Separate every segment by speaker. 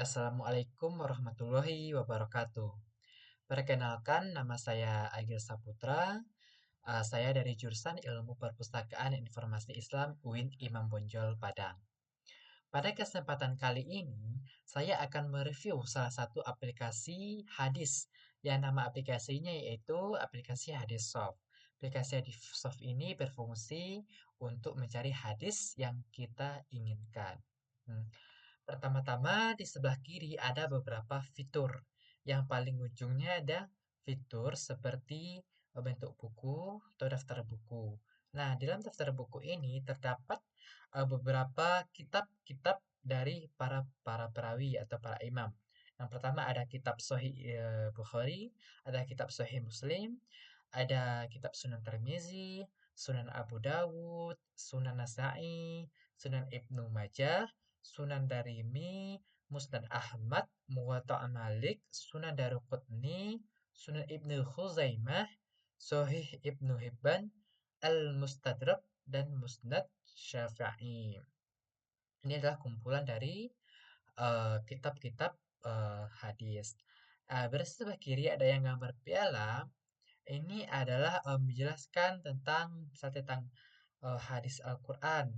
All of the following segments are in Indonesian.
Speaker 1: Assalamualaikum warahmatullahi wabarakatuh. Perkenalkan, nama saya Agil Saputra. Saya dari jurusan Ilmu Perpustakaan Informasi Islam UIN Imam Bonjol Padang. Pada kesempatan kali ini, saya akan mereview salah satu aplikasi hadis yang nama aplikasinya yaitu aplikasi Hadis Soft. Aplikasi Hadis Soft ini berfungsi untuk mencari hadis yang kita inginkan. Hmm. Pertama-tama di sebelah kiri ada beberapa fitur. Yang paling ujungnya ada fitur seperti bentuk buku atau daftar buku. Nah, di dalam daftar buku ini terdapat beberapa kitab-kitab dari para para perawi atau para imam. Yang pertama ada kitab Sahih Bukhari, ada kitab Sahih Muslim, ada kitab Sunan Tirmizi, Sunan Abu Dawud, Sunan Nasa'i, Sunan Ibnu Majah, Sunan Darimi, Musnad Ahmad, Muwatta' Malik, Sunan Daruqutni, Sunan Ibnu Khuzaimah, Sahih Ibnu Hibban, Al-Mustadrak, dan Musnad Syafi'i. Ini adalah kumpulan dari kitab-kitab hadis. Sebelah kiri ada yang gambar piala. Ini adalah menjelaskan tentang hadis Al-Quran.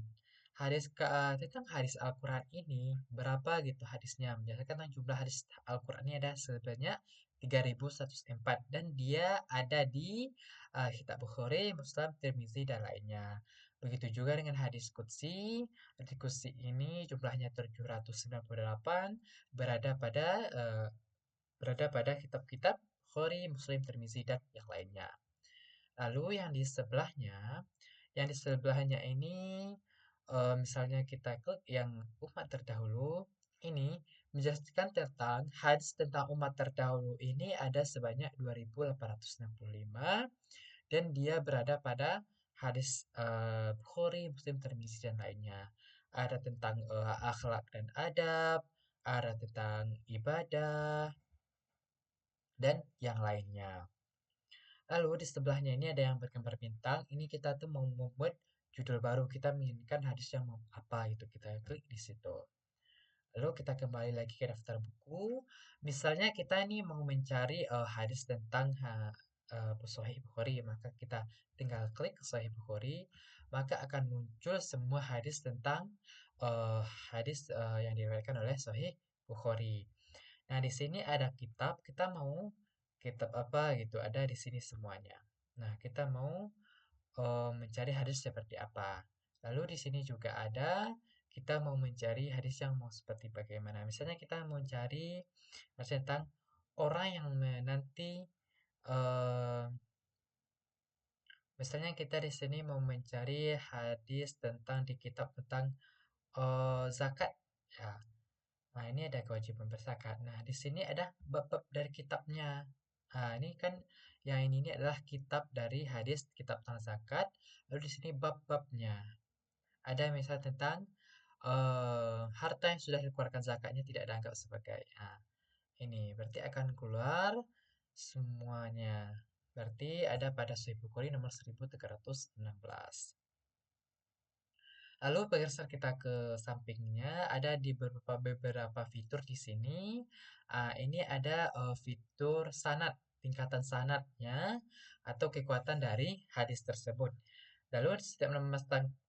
Speaker 1: Tentang hadis Al-Quran ini berapa gitu hadisnya. Menjelaskan tentang jumlah hadis Al-Quran ini ada sebanyak 3104 dan dia ada di kitab Bukhari, Muslim, Tirmizi dan lainnya. Begitu juga dengan hadis Qudsi. Hadis Qudsi ini jumlahnya 798 berada pada eh, berada pada kitab-kitab Bukhari, Muslim, Tirmizi dan yang lainnya. Lalu yang di sebelahnya ini misalnya kita klik yang umat terdahulu, ini menjelaskan tentang hadis tentang umat terdahulu ini ada sebanyak 2865 dan dia berada pada hadis Bukhari, Muslim, Tirmizi dan lainnya. Ada tentang akhlak dan adab, ada tentang ibadah dan yang lainnya. Lalu di sebelahnya ini ada yang bergambar bintang. Ini kita tuh mau membuat judul baru. Kita menginginkan hadis yang mau apa gitu. Kita klik di situ. Lalu kita kembali lagi ke daftar buku. Misalnya kita ini mau mencari hadis tentang Sahih Bukhari, maka kita tinggal klik Sahih Bukhari, maka akan muncul semua hadis tentang uh, hadis yang diriwayatkan oleh Sahih Bukhari. Nah, di sini ada kitab, kita mau kitab apa gitu, ada di sini semuanya. Nah, kita mau mencari hadis seperti apa. Lalu di sini juga ada kita mau mencari hadis yang mau seperti bagaimana. Misalnya kita mau mencari hadis tentang orang yang nanti eh, misalnya kita di sini mau mencari hadis tentang di kitab tentang zakat ya. Nah, ini ada kewajiban berzakat. Nah, di sini ada bab-bab dari kitabnya. Nah, ini kan yang ini adalah kitab dari hadis kitab tentang zakat. Lalu di sini bab-babnya. Ada misal tentang harta yang sudah dikeluarkan zakatnya tidak dianggap sebagai. Nah, ini berarti akan keluar semuanya. Berarti ada pada Sahih Bukhari nomor 1316. Lalu bergeser kita ke sampingnya, ada di beberapa fitur di sini. Ini ada fitur sanad, tingkatan sanadnya atau kekuatan dari hadis tersebut. Lalu di setiap nama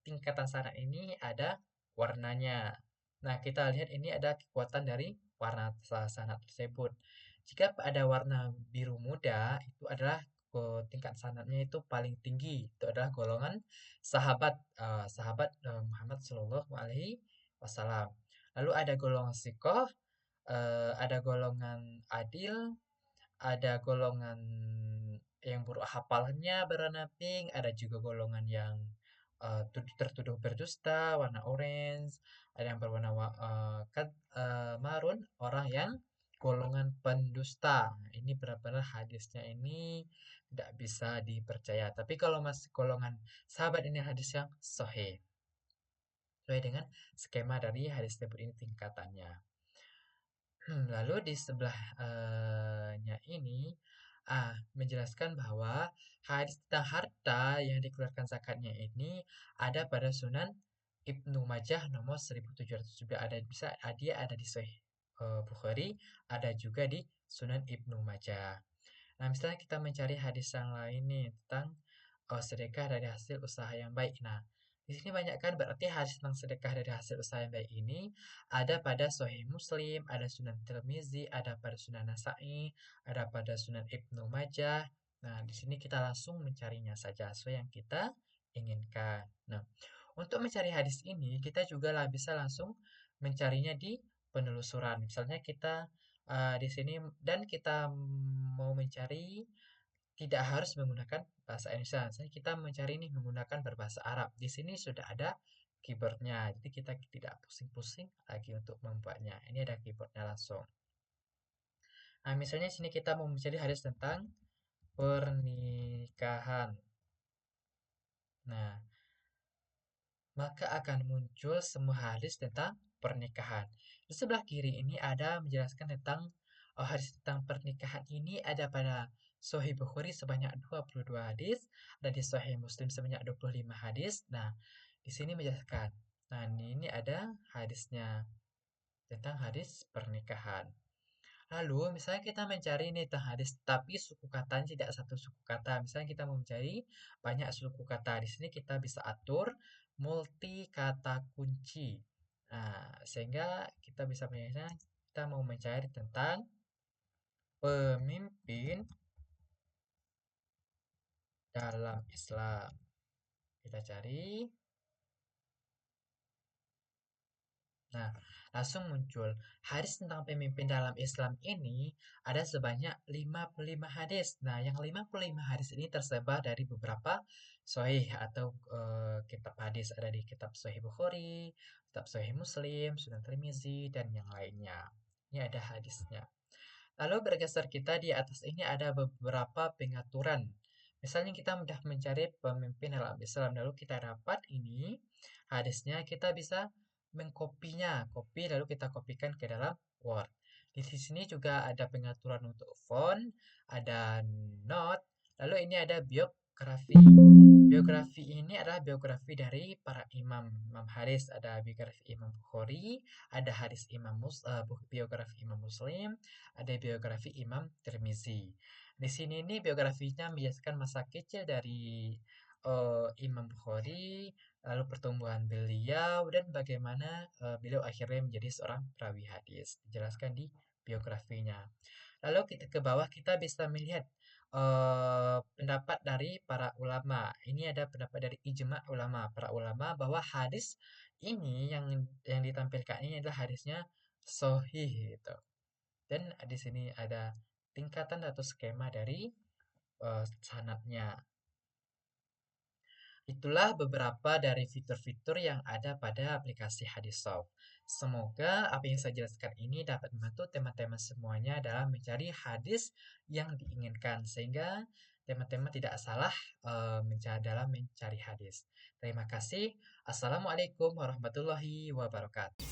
Speaker 1: tingkatan sanad ini ada warnanya. Nah, kita lihat ini ada kekuatan dari warna sanad tersebut. Jika ada warna biru muda, itu adalah tingkat sanadnya itu paling tinggi. Itu adalah golongan sahabat Muhammad Shallallahu Alaihi Wasallam. Lalu ada golongan sikoh, ada golongan adil, ada golongan yang buruk hafalannya berwarna pink, ada juga golongan yang tertuduh berdusta warna orange, ada yang berwarna marun, orang yang golongan pendusta. Nah, ini benar-benar hadisnya ini tidak bisa dipercaya. Tapi kalau masih golongan sahabat ini hadis yang sahih sesuai dengan skema dari hadis tersebut ini tingkatannya. Lalu di sebelahnya ini menjelaskan bahwa hadis tentang harta yang dikeluarkan zakatnya ini ada pada Sunan Ibnu Majah nomor 1707 ada bisa dia ada di Sahih Bukhari, ada juga di Sunan Ibnu Majah. Nah, misalnya kita mencari hadis yang lain nih tentang sedekah dari hasil usaha yang baik. Nah, di sini banyak kan berarti hadis tentang sedekah dari hasil usaha yang baik ini ada pada Sahih Muslim, ada Sunan Tirmizi, ada pada Sunan Nasa'i, ada pada Sunan Ibnu Majah. Nah, di sini kita langsung mencarinya saja sesuai yang kita inginkan. Nah, untuk mencari hadis ini kita juga lah bisa langsung mencarinya di penelusuran. Misalnya kita di sini dan kita mau mencari tidak harus menggunakan bahasa Indonesia. Misalnya kita mencari ini menggunakan berbahasa Arab. Di sini sudah ada keyboardnya, jadi kita tidak pusing-pusing lagi untuk membuatnya. Ini ada keyboardnya langsung. Nah, misalnya sini kita mau mencari hadis tentang pernikahan. Nah, maka akan muncul semua hadis tentang pernikahan. Di sebelah kiri ini ada menjelaskan tentang hadis tentang pernikahan ini ada pada Sahih Bukhari sebanyak 22 hadis dan di Sahih Muslim sebanyak 25 hadis. Nah, di sini menjelaskan. Nah, ini ada hadisnya tentang hadis pernikahan. Lalu, misalnya kita mencari nih tentang hadis, tapi suku katanya tidak satu suku kata. Misalnya kita mau mencari banyak suku kata. Di sini kita bisa atur multi kata kunci. Nah, sehingga kita bisa misalnya kita mau mencari tentang pemimpin dalam Islam. Kita cari. Nah, langsung muncul hadis tentang pemimpin dalam Islam ini ada sebanyak 55 hadis. Nah, yang 55 hadis ini tersebar dari beberapa sahih atau kitab hadis ada di kitab Sahih Bukhari, kitab Sahih Muslim, Sunan Tirmizi dan yang lainnya. Ini ada hadisnya. Lalu bergeser kita di atas ini ada beberapa pengaturan. Misalnya kita sudah mencari pemimpin dalam Islam, lalu kita dapat ini hadisnya, kita bisa mengkopinya, kopi lalu kita kopikan ke dalam Word. Di sini juga ada pengaturan untuk font, ada note, lalu ini ada biografi. Biografi ini adalah biografi dari para imam, imam hadis, ada biografi Imam Bukhari, ada hadis biografi Imam Muslim, ada biografi Imam Tirmizi. Di sini ini biografinya menjelaskan masa kecil dari Imam Bukhari, lalu pertumbuhan beliau dan bagaimana beliau akhirnya menjadi seorang perawi hadis. Dijelaskan di biografinya. Lalu kita ke bawah kita bisa melihat pendapat dari para ulama. Ini ada pendapat dari ijma ulama, para ulama bahwa hadis ini yang ditampilkan ini adalah hadisnya sahih gitu. Dan di sini ada tingkatan atau skema dari sanadnya. Itulah beberapa dari fitur-fitur yang ada pada aplikasi Hadissoft. Semoga apa yang saya jelaskan ini dapat membantu teman-teman semuanya dalam mencari hadis yang diinginkan sehingga teman-teman tidak salah dalam mencari hadis. Terima kasih. Assalamualaikum warahmatullahi wabarakatuh.